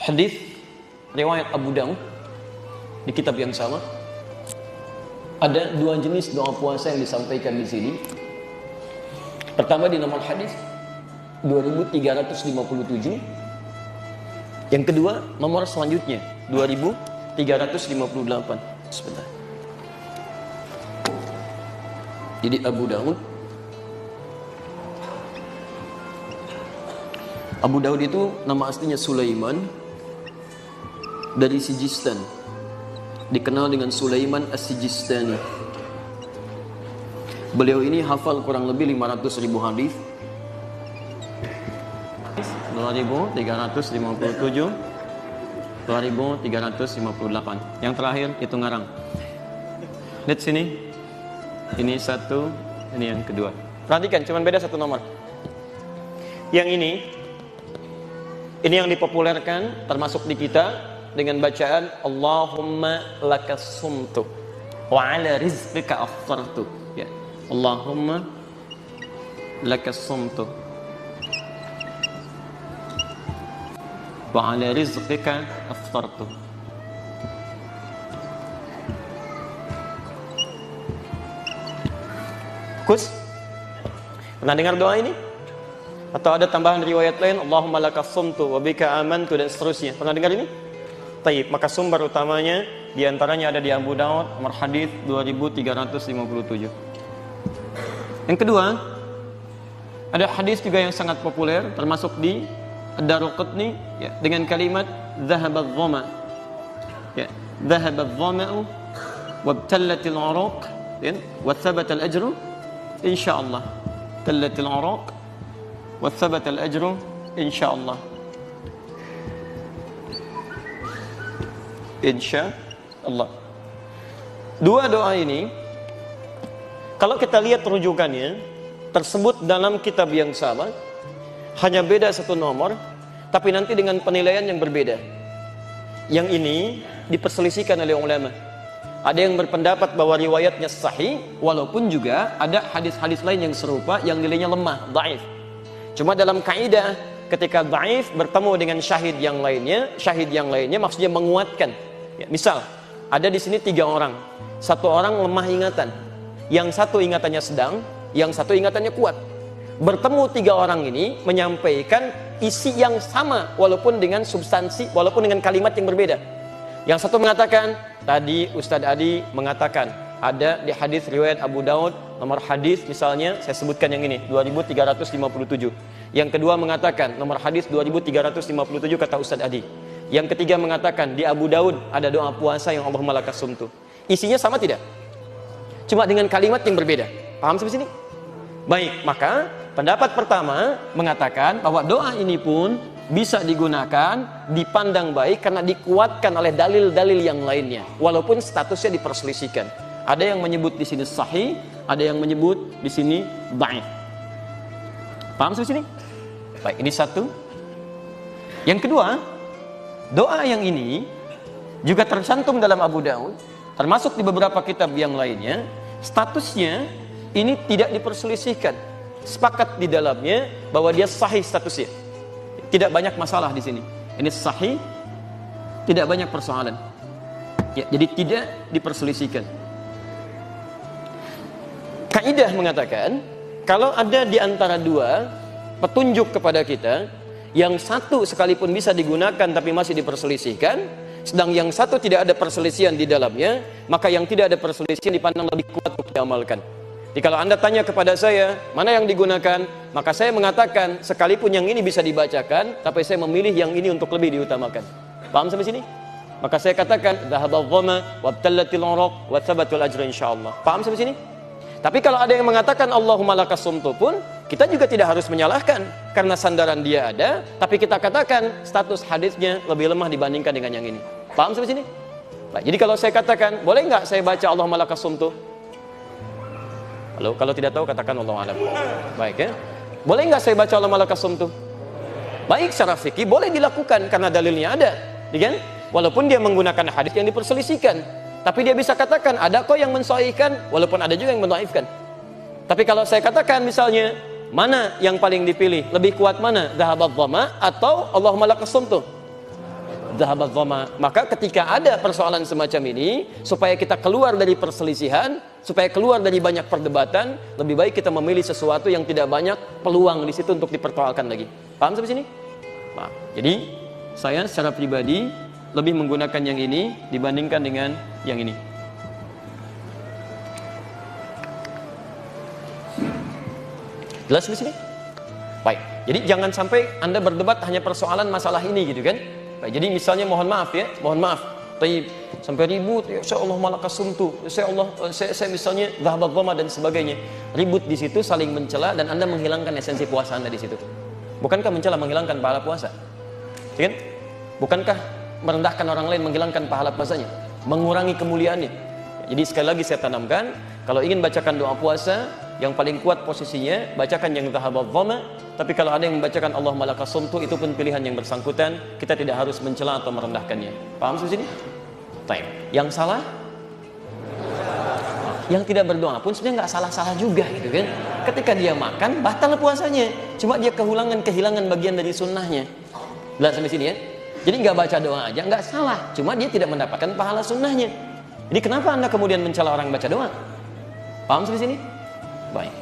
hadis riwayat Abu Daud di kitab yang sama. Ada dua jenis doa puasa yang disampaikan di sini. Pertama di nomor hadis 2357. Yang kedua nomor selanjutnya 2358. Sebentar. Jadi Abu Daud itu nama aslinya Sulaiman dari Sijistan, dikenal dengan Sulaiman As-Sijistani. Beliau ini hafal kurang lebih 500.000 hadis. 2357, 2358. Yang terakhir itu ngarang. Lihat sini. Ini satu, ini yang kedua. Perhatikan, cuma beda satu nomor. Yang ini yang dipopulerkan termasuk di kita dengan bacaan Allahumma lakas sumtu wa ala rizqika aftartu. Ya. Allahumma lakas sumtu wa ala rizqika aftartu. Kus, pernah dengar doa ini? Atau ada tambahan riwayat lain, Allahumma lakas sumtu wa bika amantu dan seterusnya. Pernah dengar ini? Taib, maka sumber utamanya diantaranya ada di Abu Daud, nomor hadis 2357. Yang kedua, ada hadis juga yang sangat populer, termasuk di Ad-Daraqutni, ya, dengan kalimat Zahabadh dhama, ya, Zahabadh dhama'u wabtallatil uruq, ya, wa thabatal ajru insyaallah. Tallatil uruq wa thabatal ajru insyaallah. Insyaallah. Dua doa ini kalau kita lihat rujukannya tersebut dalam kitab yang sama, hanya beda satu nomor, tapi nanti dengan penilaian yang berbeda. Yang ini diperselisihkan oleh ulama. Ada yang berpendapat bahwa riwayatnya sahih, walaupun juga ada hadis-hadis lain yang serupa yang nilainya lemah, dhaif. Cuma dalam kaidah ketika dhaif bertemu dengan syahid yang lainnya maksudnya menguatkan. Ya, misal ada di sini 3 orang, satu orang lemah ingatan, yang satu ingatannya sedang, yang satu ingatannya kuat. Bertemu 3 orang ini menyampaikan isi yang sama walaupun dengan substansi, walaupun dengan kalimat yang berbeda. Yang satu mengatakan, tadi Ustadz Adi mengatakan ada di hadis riwayat Abu Daud, nomor hadis misalnya saya sebutkan yang ini 2357. Yang kedua mengatakan nomor hadis 2357 kata Ustadz Adi. Yang ketiga mengatakan di Abu Daud ada doa puasa yang Allahumma lakas sumtu. Isinya sama tidak? Cuma dengan kalimat yang berbeda. Paham sampai sini? Baik, maka pendapat pertama mengatakan bahwa doa ini pun bisa digunakan, dipandang baik karena dikuatkan oleh dalil-dalil yang lainnya, walaupun statusnya diperselisihkan. Ada yang menyebut di sini sahih, ada yang menyebut di sini dhaif. Paham sampai sini? Baik, ini satu. Yang kedua, doa yang ini juga tercantum dalam Abu Daud, termasuk di beberapa kitab yang lainnya. Statusnya ini tidak diperselisihkan, sepakat di dalamnya bahwa dia sahih statusnya. Tidak banyak masalah di sini. Ini sahih, tidak banyak persoalan. Ya, jadi tidak diperselisihkan. Kaidah mengatakan, kalau ada di antara dua petunjuk kepada kita, yang satu sekalipun bisa digunakan tapi masih diperselisihkan, sedang yang satu tidak ada perselisihan di dalamnya, maka yang tidak ada perselisihan dipandang lebih kuat untuk diamalkan. Jadi kalau Anda tanya kepada saya, mana yang digunakan? Maka saya mengatakan, sekalipun yang ini bisa dibacakan, tapi saya memilih yang ini untuk lebih diutamakan. Paham sampai sini? Maka saya katakan, dhahabadh dhama wabtallatil uruq wa thabatul ajru insyaallah. Paham sampai sini? Tapi kalau ada yang mengatakan Allahumma lakas sumtu pun, kita juga tidak harus menyalahkan. Karena sandaran dia ada, tapi kita katakan status hadisnya lebih lemah dibandingkan dengan yang ini. Paham sampai sini? Baik, jadi kalau saya katakan, boleh nggak saya baca Allahumma lakas sumtu? Halo, kalau tidak tahu katakan Allahu a'lam. Baik ya. Boleh enggak saya baca Allahumma lakas sumtu? Baik, secara fikih boleh dilakukan karena dalilnya ada, kan? Walaupun dia menggunakan hadis yang diperselisihkan, tapi dia bisa katakan ada kok yang mensahihkan, walaupun ada juga yang mendhaifkan. Tapi kalau saya katakan misalnya, mana yang paling dipilih? Lebih kuat mana? Dhahabadh dhama atau Allahumma lakas sumtu? dhahabat dhama. Maka ketika ada persoalan semacam ini, supaya kita keluar dari perselisihan, supaya keluar dari banyak perdebatan, lebih baik kita memilih sesuatu yang tidak banyak peluang di situ untuk dipersoalkan lagi. Paham sampai sini? Nah, jadi saya secara pribadi lebih menggunakan yang ini dibandingkan dengan yang ini. Jelas di sini? Baik. Jadi jangan sampai Anda berdebat hanya persoalan masalah ini gitu kan. Baik, jadi misalnya mohon maaf ya, mohon maaf. Tapi sampai ribut, ya Allah malakasumtu, saya misalnya dhahabat dhama dan sebagainya. Ribut di situ saling mencela dan Anda menghilangkan esensi puasa Anda di situ. Bukankah mencela menghilangkan pahala puasa? Ya kan? Bukankah merendahkan orang lain menghilangkan pahala puasanya? Mengurangi kemuliaannya. Jadi sekali lagi saya tanamkan, kalau ingin bacakan doa puasa, yang paling kuat posisinya bacakan yang dhahabat dhama. Tapi kalau ada yang membacakan Allahumma lakasumtu, itu pun pilihan yang bersangkutan. Kita tidak harus mencela atau merendahkannya. Paham di sini? Baik. Yang salah? Yang tidak berdoa pun sebenarnya nggak salah-salah juga gitu kan. Ketika dia makan batal puasanya, cuma dia kehilangan bagian dari sunnahnya. Lihat sampai sini ya. Jadi nggak baca doa aja nggak salah, cuma dia tidak mendapatkan pahala sunnahnya. Jadi kenapa Anda kemudian mencela orang baca doa? Paham sampai sini? Baik.